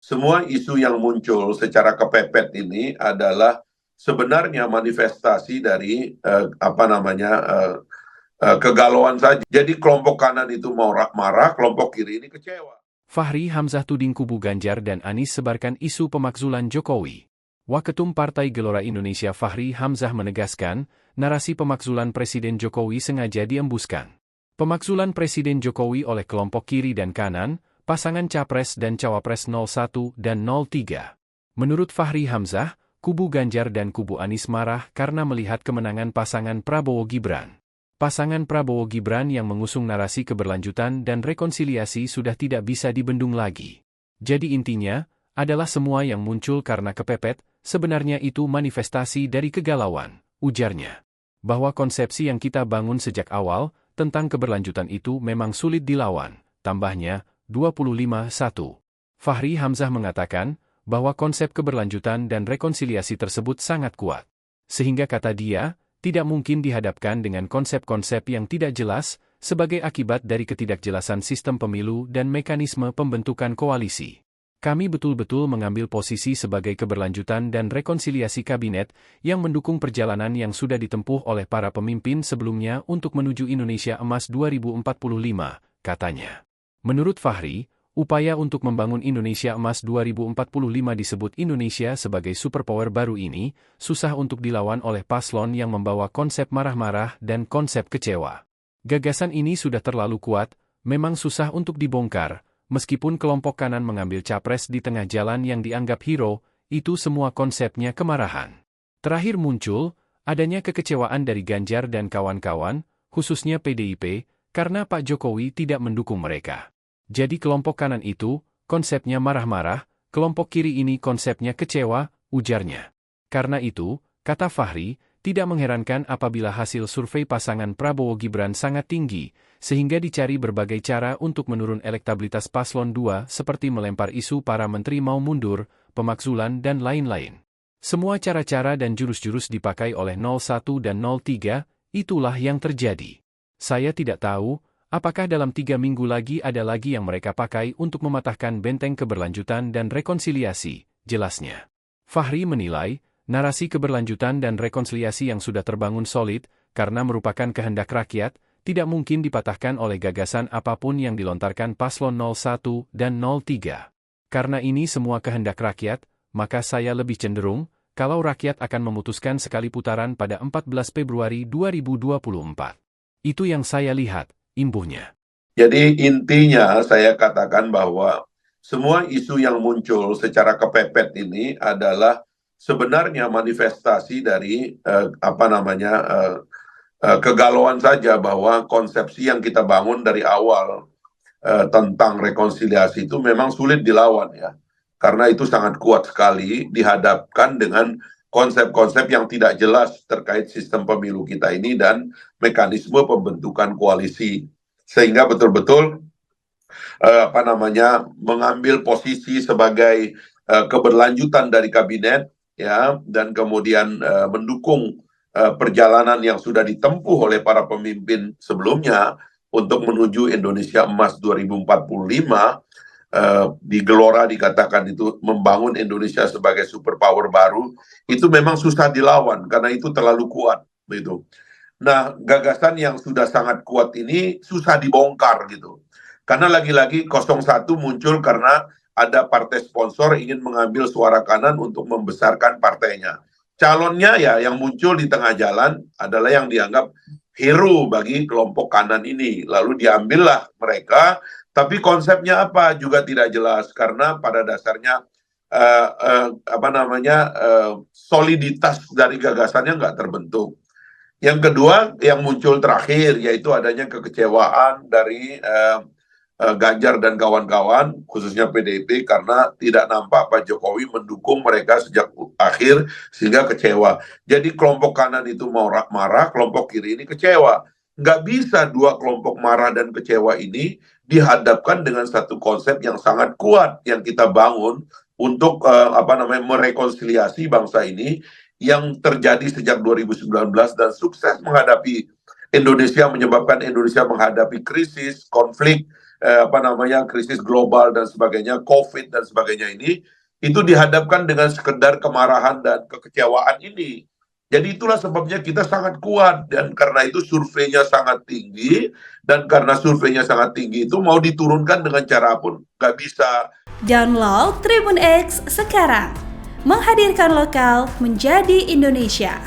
semua isu yang muncul secara kepepet ini adalah sebenarnya manifestasi dari kegalauan saja. Jadi kelompok kanan itu mau marah, kelompok kiri ini kecewa. Fahri Hamzah tuding kubu Ganjar dan Anies sebarkan isu pemakzulan Jokowi. Waketum Partai Gelora Indonesia Fahri Hamzah menegaskan, narasi pemakzulan Presiden Jokowi sengaja diembuskan. Pemakzulan Presiden Jokowi oleh kelompok kiri dan kanan, pasangan Capres dan Cawapres 01 dan 03. Menurut Fahri Hamzah, kubu Ganjar dan kubu Anies marah karena melihat kemenangan pasangan Prabowo-Gibran. Pasangan Prabowo-Gibran yang mengusung narasi keberlanjutan dan rekonsiliasi sudah tidak bisa dibendung lagi. Jadi intinya, adalah semua yang muncul karena kepepet, sebenarnya itu manifestasi dari kegalauan, ujarnya. Bahwa konsepsi yang kita bangun sejak awal, tentang keberlanjutan itu memang sulit dilawan, tambahnya, 25/1. Fahri Hamzah mengatakan, bahwa konsep keberlanjutan dan rekonsiliasi tersebut sangat kuat. Sehingga kata dia, tidak mungkin dihadapkan dengan konsep-konsep yang tidak jelas, sebagai akibat dari ketidakjelasan sistem pemilu dan mekanisme pembentukan koalisi. Kami betul-betul mengambil posisi sebagai keberlanjutan dan rekonsiliasi kabinet yang mendukung perjalanan yang sudah ditempuh oleh para pemimpin sebelumnya untuk menuju Indonesia Emas 2045, katanya. Menurut Fahri, upaya untuk membangun Indonesia Emas 2045 disebut Indonesia sebagai superpower baru ini, susah untuk dilawan oleh paslon yang membawa konsep marah-marah dan konsep kecewa. Gagasan ini sudah terlalu kuat, memang susah untuk dibongkar, meskipun kelompok kanan mengambil capres di tengah jalan yang dianggap hero, itu semua konsepnya kemarahan. Terakhir muncul, adanya kekecewaan dari Ganjar dan kawan-kawan, khususnya PDIP, karena Pak Jokowi tidak mendukung mereka. Jadi kelompok kanan itu, konsepnya marah-marah, kelompok kiri ini konsepnya kecewa, ujarnya. Karena itu, kata Fahri, tidak mengherankan apabila hasil survei pasangan Prabowo-Gibran sangat tinggi, sehingga dicari berbagai cara untuk menurun elektabilitas paslon 2 seperti melempar isu para menteri mau mundur, pemakzulan dan lain-lain. Semua cara-cara dan jurus-jurus dipakai oleh 01 dan 03, itulah yang terjadi. Saya tidak tahu, apakah dalam 3 minggu lagi ada lagi yang mereka pakai untuk mematahkan benteng keberlanjutan dan rekonsiliasi, jelasnya. Fahri menilai, narasi keberlanjutan dan rekonsiliasi yang sudah terbangun solid, karena merupakan kehendak rakyat, tidak mungkin dipatahkan oleh gagasan apapun yang dilontarkan paslon 01 dan 03. Karena ini semua kehendak rakyat, maka saya lebih cenderung, kalau rakyat akan memutuskan sekali putaran pada 14 Februari 2024. Itu yang saya lihat, imbuhnya. Jadi intinya saya katakan bahwa semua isu yang muncul secara kepepet ini adalah sebenarnya manifestasi dari kegalauan saja, bahwa konsepsi yang kita bangun dari awal tentang rekonsiliasi itu memang sulit dilawan ya. Karena itu sangat kuat sekali dihadapkan dengan konsep-konsep yang tidak jelas terkait sistem pemilu kita ini dan mekanisme pembentukan koalisi. Sehingga betul-betul mengambil posisi sebagai keberlanjutan dari kabinet ya, dan kemudian mendukung perjalanan yang sudah ditempuh oleh para pemimpin sebelumnya untuk menuju Indonesia Emas 2045. Di Gelora dikatakan itu membangun Indonesia sebagai superpower baru, itu memang susah dilawan karena itu terlalu kuat begitu. Nah, gagasan yang sudah sangat kuat ini susah dibongkar gitu. Karena lagi-lagi 01 muncul karena ada partai sponsor ingin mengambil suara kanan untuk membesarkan partainya. Calonnya ya yang muncul di tengah jalan adalah yang dianggap hero bagi kelompok kanan ini. Lalu diambillah mereka, tapi konsepnya apa juga tidak jelas karena pada dasarnya soliditas dari gagasannya nggak terbentuk. Yang kedua, yang muncul terakhir, yaitu adanya kekecewaan dari Ganjar dan kawan-kawan, khususnya PDIP, karena tidak nampak Pak Jokowi mendukung mereka sejak akhir, sehingga kecewa. Jadi kelompok kanan itu mau marah, kelompok kiri ini kecewa. Nggak bisa dua kelompok marah dan kecewa ini dihadapkan dengan satu konsep yang sangat kuat yang kita bangun untuk merekonsiliasi bangsa ini, yang terjadi sejak 2019 dan sukses menghadapi Indonesia, menyebabkan Indonesia menghadapi krisis, konflik, krisis global dan sebagainya, COVID dan sebagainya ini, itu dihadapkan dengan sekedar kemarahan dan kekecewaan ini. Jadi itulah sebabnya kita sangat kuat, dan karena itu surveinya sangat tinggi, dan karena surveinya sangat tinggi itu mau diturunkan dengan cara pun nggak bisa. Download Tribun X sekarang, menghadirkan lokal menjadi Indonesia.